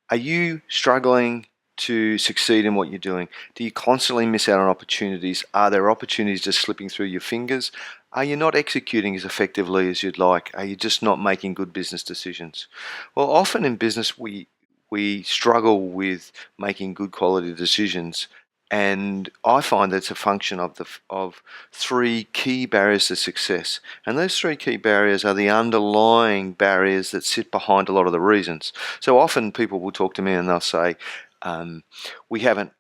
Are you struggling to succeed in what you're doing? Do you constantly miss out on opportunities? Are there opportunities just slipping through your fingers? Are you not executing as effectively as you'd like? Are you just not making good business decisions? Well, often in business, we struggle with making good quality decisions, and I find that's a function of three key barriers to success. And those three key barriers are the underlying barriers that sit behind a lot of the reasons. So often people will talk to me and they'll say, um, "We haven't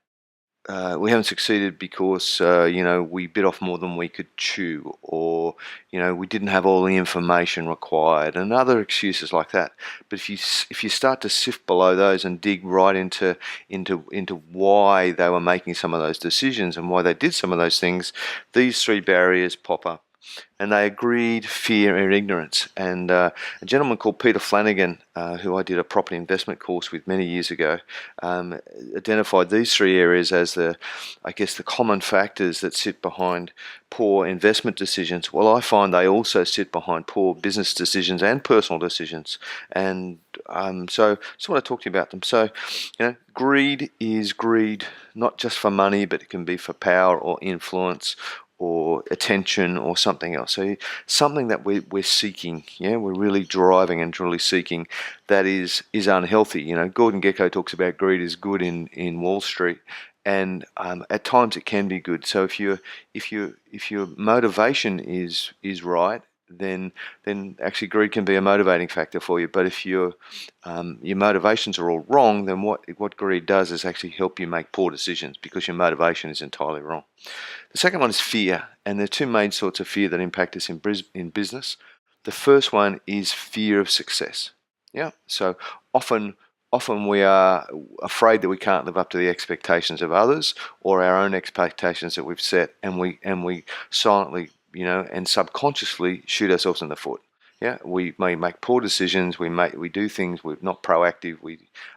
succeeded because we bit off more than we could chew, or we didn't have all the information required," and other excuses like that. But if you start to sift below those and dig right into why they were making some of those decisions and why they did some of those things, these three barriers pop up. And they are greed, fear, and ignorance. And a gentleman called Peter Flanagan, who I did a property investment course with many years ago, identified these three areas as the common factors that sit behind poor investment decisions. Well, I find they also sit behind poor business decisions and personal decisions. And so I just want to talk to you about them. So, greed is greed, not just for money, but it can be for power or influence or attention or something else. So something that we're seeking, we're really driving and truly seeking, that is unhealthy. Gordon Gekko talks about greed is good in Wall Street, and at times it can be good. So if your motivation is right, then actually greed can be a motivating factor for you. But if your motivations are all wrong, then what greed does is actually help you make poor decisions because your motivation is entirely wrong. The second one is fear, and there are two main sorts of fear that impact us in business. The first one is fear of success. Yeah, so often we are afraid that we can't live up to the expectations of others or our own expectations that we've set, and we silently, and subconsciously shoot ourselves in the foot. Yeah, we may make poor decisions. We do things we're not proactive.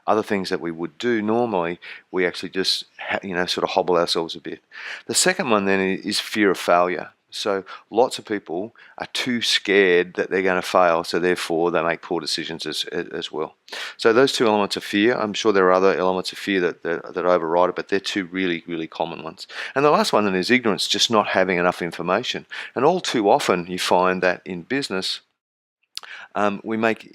Other things that we would do normally, we actually just sort of hobble ourselves a bit. The second one then is fear of failure. So lots of people are too scared that they're going to fail, so therefore they make poor decisions as well. So those two elements of fear, I'm sure there are other elements of fear that override it, but they're two really, really common ones. And the last one then is ignorance, just not having enough information. And all too often you find that in business, we make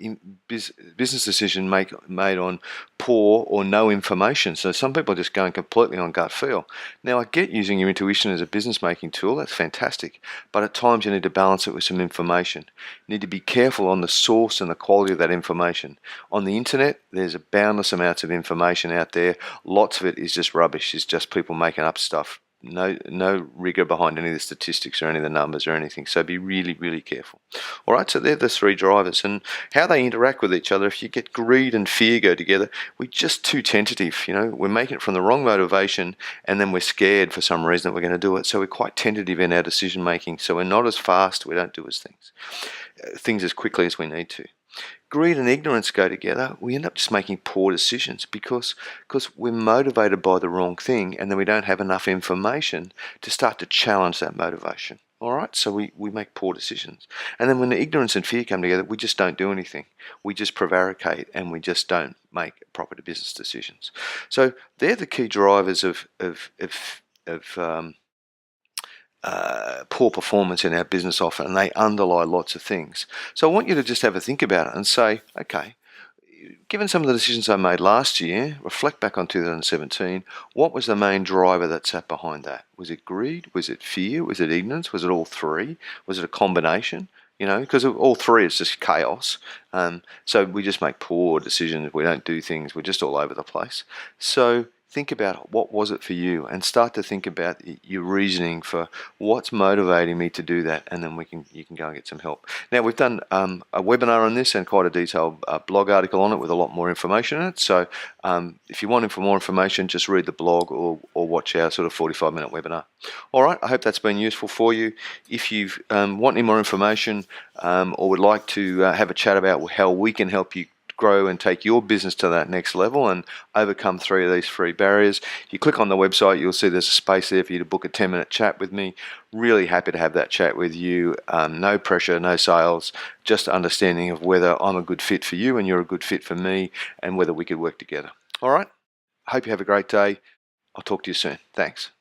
business decisions made on poor or no information. So some people are just going completely on gut feel. Now, I get using your intuition as a business making tool. That's fantastic. But at times you need to balance it with some information. You need to be careful on the source and the quality of that information. On the internet, there's a boundless amounts of information out there. Lots of it is just rubbish. It's just people making up stuff. No rigor behind any of the statistics or any of the numbers or anything. So be really, really careful. All right, so they're the three drivers, and how they interact with each other. If you get greed and fear go together, we're just too tentative. We're making it from the wrong motivation, and then we're scared for some reason that we're going to do it. So we're quite tentative in our decision making. So we're not as fast. We don't do things as quickly as we need to. Greed and ignorance go together. We end up just making poor decisions because we're motivated by the wrong thing, and then we don't have enough information to start to challenge that motivation. All right, so we make poor decisions. And then when the ignorance and fear come together, we just don't do anything. We just prevaricate, and we just don't make proper business decisions. So they're the key drivers of poor performance in our business often, and they underlie lots of things. So I want you to just have a think about it and say, okay, given some of the decisions I made last year, reflect back on 2017, what was the main driver that sat behind that? Was it greed? Was it fear? Was it ignorance? Was it all three? Was it a combination? Because all three is just chaos. So we just make poor decisions. We don't do things. We're just all over the place. So think about what was it for you, and start to think about your reasoning for what's motivating me to do that, and then you can go and get some help. Now, we've done a webinar on this and quite a detailed blog article on it with a lot more information in it. So if you want more information, just read the blog or watch our sort of 45-minute webinar. All right, I hope that's been useful for you. If you want any more information or would like to have a chat about how we can help you grow and take your business to that next level and overcome 3 of these 3 barriers. If you click on the website, you'll see there's a space there for you to book a 10-minute chat with me. Really happy to have that chat with you. No pressure, no sales, just understanding of whether I'm a good fit for you and you're a good fit for me, and whether we could work together. All right. Hope you have a great day. I'll talk to you soon. Thanks.